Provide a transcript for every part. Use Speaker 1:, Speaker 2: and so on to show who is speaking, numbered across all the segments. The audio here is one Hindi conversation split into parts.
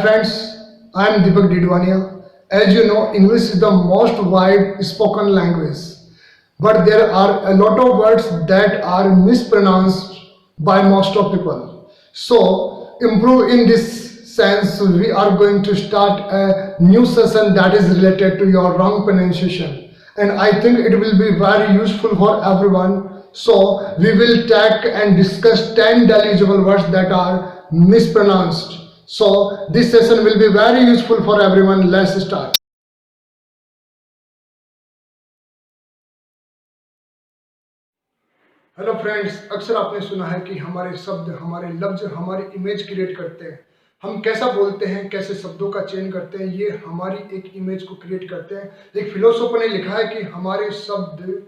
Speaker 1: friends, I am Deepak Didwania. As you know, English is the most wide spoken language, but there are a lot of words that are mispronounced by most of people. So, improve in this sense, we are going to start a new session that is related to your wrong pronunciation, and I think it will be very useful for everyone. So, we will take and discuss 10 eligible words that are mispronounced. So this session will be very useful for everyone. Let's start. Hello friends, अक्सर आपने सुना है कि हमारे शब्द, हमारे लफ्ज, हमारी इमेज क्रिएट करते हैं। हम कैसा बोलते हैं, कैसे शब्दों का चयन करते हैं, ये हमारी एक इमेज को क्रिएट करते हैं। एक फिलोसोफर ने लिखा है कि हमारे शब्द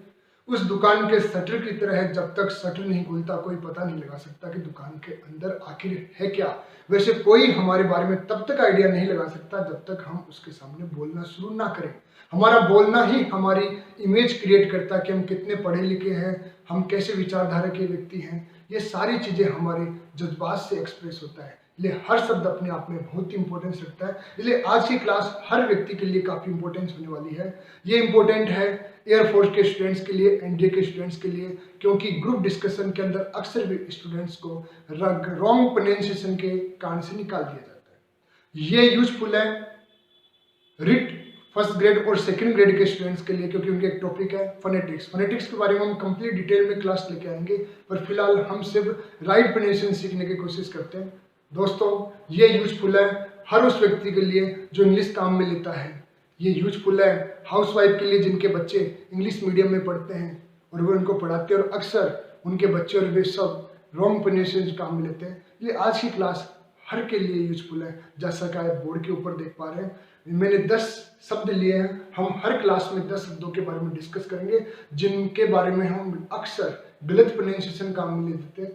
Speaker 1: उस दुकान के शटर की तरह है, जब तक शटर नहीं खुलता कोई पता नहीं लगा सकता कि दुकान के अंदर आखिर है क्या। वैसे कोई हमारे बारे में तब तक आइडिया नहीं लगा सकता जब तक हम उसके सामने बोलना शुरू ना करें। हमारा बोलना ही हमारी इमेज क्रिएट करता है कि हम कितने पढ़े लिखे हैं, हम कैसे विचारधारा के व्यक्ति हैं। ये सारी चीज़ें हमारे जज्बात से एक्सप्रेस होता है। इसलिए हर शब्द अपने आप में बहुत ही इंपॉर्टेंस रखता है। इसलिए आज की क्लास हर व्यक्ति के लिए काफ़ी इंपॉर्टेंस होने वाली है। ये इंपॉर्टेंट है एयरफोर्स के स्टूडेंट्स के लिए, एनडीए के स्टूडेंट्स के लिए, क्योंकि ग्रुप डिस्कशन के अंदर अक्सर भी स्टूडेंट्स को रॉन्ग प्रोनाउंसिएशन के कारण से निकाल दिया जाता है। ये यूजफुल है रिट फर्स्ट ग्रेड और सेकंड ग्रेड के स्टूडेंट्स के लिए, क्योंकि उनके एक टॉपिक है फोनेटिक्स। फोनेटिक्स के बारे में हम कंप्लीट डिटेल में क्लास लेके आएंगे, पर फिलहाल हम सिर्फ राइट प्रोनाउंसिएशन सीखने की कोशिश करते हैं। दोस्तों, ये यूजफुल है हर उस व्यक्ति के लिए जो इंग्लिश काम में लेता है। ये यूजफुल है हाउसवाइफ के लिए जिनके बच्चे इंग्लिश मीडियम में पढ़ते हैं और वो उनको पढ़ाते हैं और अक्सर उनके बच्चे और वे सब रॉन्ग प्रोनाउंसिएशन काम में लेते हैं। ये आज की क्लास हर के लिए यूजफुल है। जैसा कि आप बोर्ड के ऊपर देख पा रहे हैं, मैंने 10 शब्द लिए हैं। हम हर क्लास में 10 शब्दों के बारे में डिस्कस करेंगे जिनके बारे में हम अक्सर गलत प्रोनाउंसिएशन काम में ले देते हैं।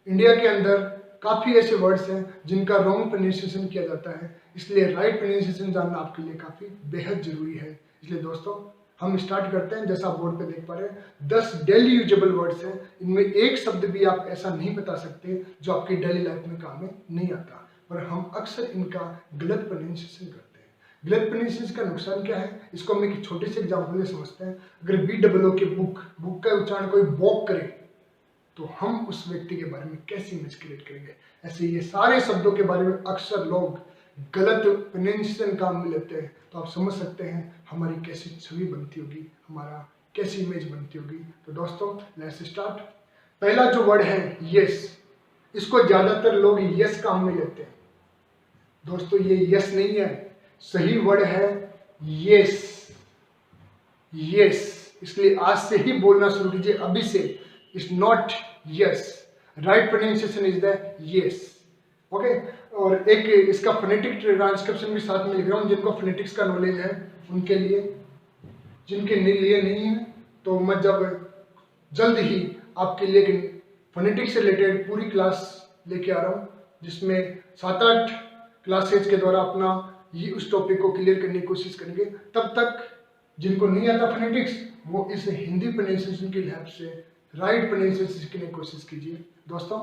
Speaker 1: इंडिया के अंदर काफ़ी ऐसे वर्ड्स हैं जिनका रॉन्ग प्रोनाउंसिएशन किया जाता है, इसलिए राइट प्रोनाउंसिएशन जानना आपके लिए काफ़ी बेहद जरूरी है। इसलिए दोस्तों, हम स्टार्ट करते हैं। जैसा आप बोर्ड पे देख पा रहे हैं, 10 डेली यूजेबल वर्ड्स हैं। इनमें एक शब्द भी आप ऐसा नहीं बता सकते जो आपकी डेली लाइफ में काम में नहीं आता, पर हम अक्सर इनका गलत प्रोनाउंसिएशन करते हैं। गलत प्रोनाउंसिएशन का नुकसान क्या है, इसको हम एक छोटे से एग्जाम्पल से समझते हैं। अगर BOO के बुक का उच्चारण कोई बॉक करे तो हम उस व्यक्ति के बारे में कैसी इमेज क्रिएट करेंगे। ऐसे ये सारे शब्दों के बारे में अक्सर लोग गलत प्रोनाउंसिएशन काम में लेते हैं, तो आप समझ सकते हैं हमारी कैसी छवि बनती होगी, हमारा कैसी इमेज बनती होगी। तो दोस्तों, लेट्स स्टार्ट। पहला जो वर्ड है यस, इसको ज्यादातर लोग यस काम में लेते हैं। दोस्तों, ये यस नहीं है, सही वर्ड है यस। यस, इसलिए आज से ही बोलना शुरू कीजिए, अभी से। It's not yes, right pronunciation is the yes. Okay, और एक इसका फोनेटिक ट्रांसक्रिप्शन भी साथ में लिख रहा हूँ। जिनको फोनेटिक्स का नॉलेज है उनके लिए, जिनके लिए नहीं है तो मैं जल्द ही आपके लिए फोनेटिक्स से रिलेटेड पूरी क्लास लेके आ रहा हूँ, जिसमें 7-8 क्लासेज के द्वारा अपना ये उस टॉपिक को क्लियर करने की कोशिश करेंगे। तब तक जिनको नहीं आता फोनेटिक्स, वो इस हिंदी प्रोनाउंसिएशन की हेल्प से राइट प्रोनाउंसिएशन सीखने की कोशिश कीजिए। दोस्तों,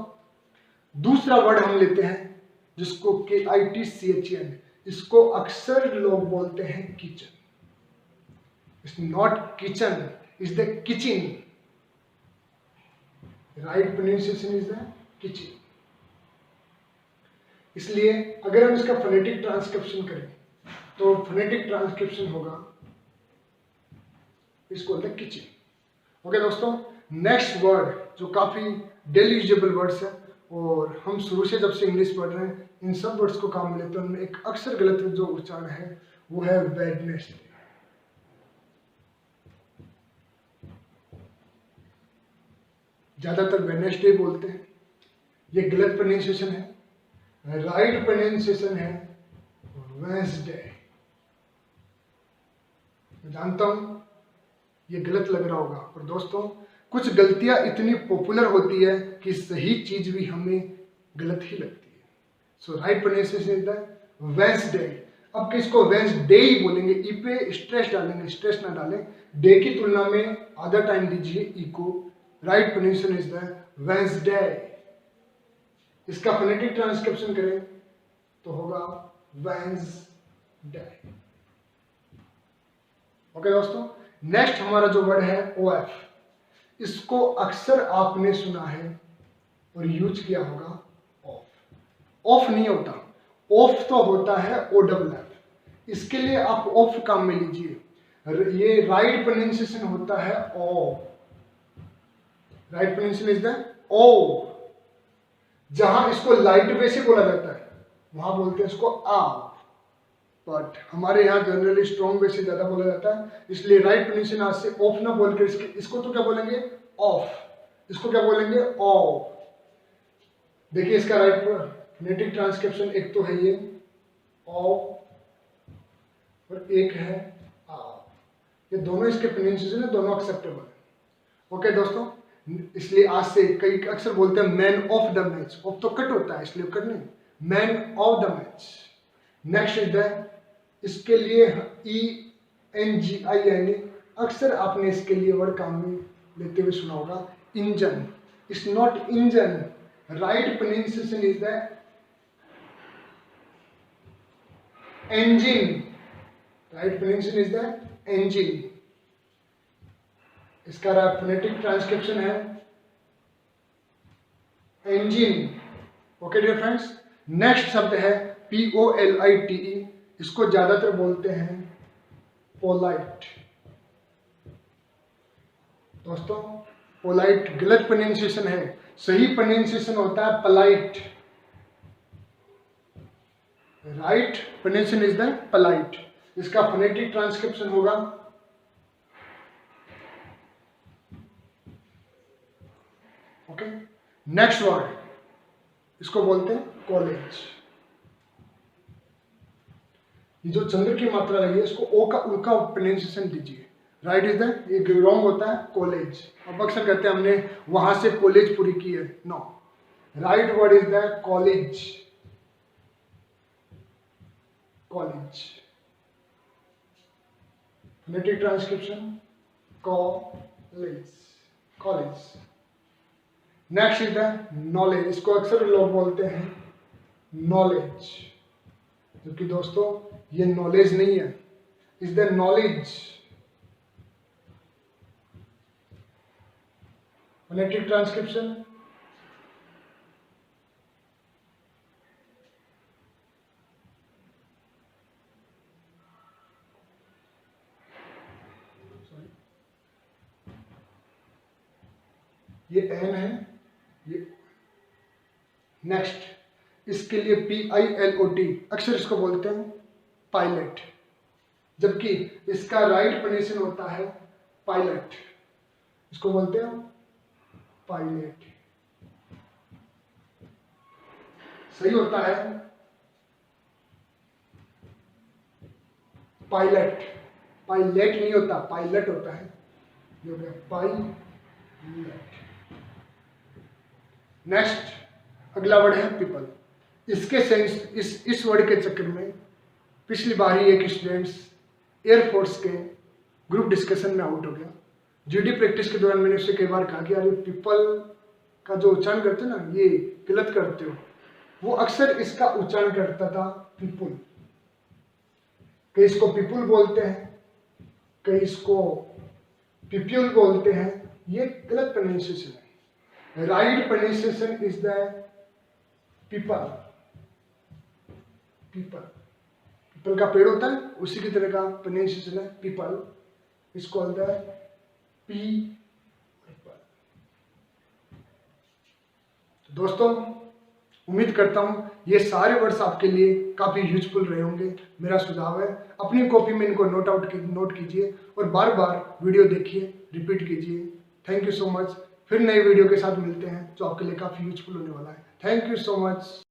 Speaker 1: दूसरा वर्ड हम लेते हैं जिसको KITCHEN, इसको अक्सर लोग बोलते हैं kitchen. It's not kitchen, is the kitchen. Right pronunciation is the kitchen. इसलिए अगर हम इसका फोनेटिक ट्रांसक्रिप्शन करें तो फोनेटिक ट्रांसक्रिप्शन होगा, इसको द किचन। ओके दोस्तों, नेक्स्ट वर्ड जो काफी डेली यूजेबल वर्ड्स है और हम शुरू से जब से इंग्लिश पढ़ रहे हैं इन सब वर्ड्स को काम में लेते हैं, उनमें एक अक्सर गलत जो उच्चारण है वो है वेडनेसडे। ज्यादातर वेडनेसडे बोलते हैं, ये गलत प्रोनाउंसिएशन है। राइट प्रोनाउंसिएशन है वेंसडे। जानता हूं ये गलत लग रहा होगा, पर दोस्तों, कुछ गलतियां इतनी पॉपुलर होती है कि सही चीज भी हमें गलत ही लगती है। So right pronunciation is the Wednesday. अब किसको वेंसडे ही बोलेंगे, ई पे स्ट्रेस डालेंगे, स्ट्रेस ना डालें। डे की तुलना में आधा टाइम दीजिए ई को। Right pronunciation is the Wednesday. इसका फोनेटिक ट्रांसक्रिप्शन करें तो होगा वेंसडे। ओके दोस्तों, नेक्स्ट हमारा जो वर्ड है OF, इसको अक्सर आपने सुना है और यूज किया होगा ऑफ। ऑफ नहीं होता, ऑफ तो होता है OFF। इसके लिए आप ऑफ काम में लीजिए, ये राइट प्रोनाउंसिएशन होता है ओ। राइट प्रोनाउंसिएशन इज द ओ। जहां इसको लाइट वे से बोला जाता है वहां बोलते हैं इसको आ, बट हमारे यहाँ जनरली स्ट्रॉन्ग वे से ज्यादा बोला जाता है, इसलिए राइट प्रोनाउंसिएशन आज से ऑफ ना बोलकर इसको तो क्या बोलेंगे ऑफ, इसको क्या बोलेंगे ओ। देखिए इसका राइट फोनेटिक ट्रांसक्रिप्शन एक तो है ये ओ और एक है आ, ये दोनों इसके प्रोनाउंसिएशन है, दोनों एक्सेप्टेबल है। ओके दोस्तों, इसलिए आज से कई अक्सर बोलते हैं man of the match. Of तो कट होता है इसलिए कट नहीं, man of the match. Next is the, इसके लिए ENGI यानी अक्सर आपने इसके लिए वर्ड काम में लेते हुए सुना होगा engine. It's not engine, right pronunciation is the engine। Right pronunciation is the engine। इसका फोनेटिक ट्रांसक्रिप्शन है engine। Okay dear friends, next शब्द है POLITE। इसको ज्यादातर बोलते हैं पोलाइट। दोस्तों पोलाइट गलत प्रोनाउंसिएशन है, सही प्रोनाउंसिएशन होता है polite. Right pronunciation is the polite. इसका फोनेटिक ट्रांसक्रिप्शन होगा ओके। नेक्स्ट वर्ड, इसको बोलते हैं कॉलेज। ये जो चंद्र की मात्रा लगी है इसको ओ का उल्टा प्रोनाउंसिएशन दीजिए। राइट इज द, ये रॉन्ग होता है कॉलेज। अब अक्सर कहते हैं हमने वहां से कॉलेज पूरी की है, no. Right word is the college. College phonetic transcription college, college. Next is the knowledge. इसको अक्सर लोग बोलते हैं नॉलेज, क्योंकि दोस्तों ये नॉलेज नहीं है, is the knowledge. Phonetic transcription ये एन है ये। नेक्स्ट, इसके लिए PILOT, अक्सर इसको बोलते हैं पायलट, जबकि इसका राइट प्रोनाउंसिएशन होता है पायलट। इसको बोलते हैं पायलट, सही होता है पायलट। पायलट नहीं होता, पायलट होता है, ये हो गया पायलट। नेक्स्ट अगला वर्ड है पीपल। इसके सेंस इस वर्ड के चक्कर में पिछली बार ही एक स्टूडेंट्स एयरफोर्स के ग्रुप डिस्कशन में आउट हो गया। GD प्रैक्टिस के दौरान मैंने उससे कई बार कहा कि यार ये पीपल का जो उच्चारण करते हो ना ये गलत करते हो। वो अक्सर इसका उच्चारण करता था पीपुल। कई इसको पीपुल बोलते हैं, कई इसको पीप्यूल बोलते हैं, ये गलत प्रोनाउंसिएशन है। Right pronunciation is the people. People, people का पेड़ होता है उसी की तरह का प्रोनाउंसिएशन है पीपल। इसको बोलता है पीपल। दोस्तों उम्मीद करता हूं ये सारे वर्ड्स आपके लिए काफी यूजफुल रहे होंगे। मेरा सुझाव है अपनी कॉपी में इनको नोट कीजिए और बार बार वीडियो देखिए, रिपीट कीजिए। Thank you so much. फिर नए वीडियो के साथ मिलते हैं जो आपके लिए काफी यूजफुल होने वाला है। Thank you so much.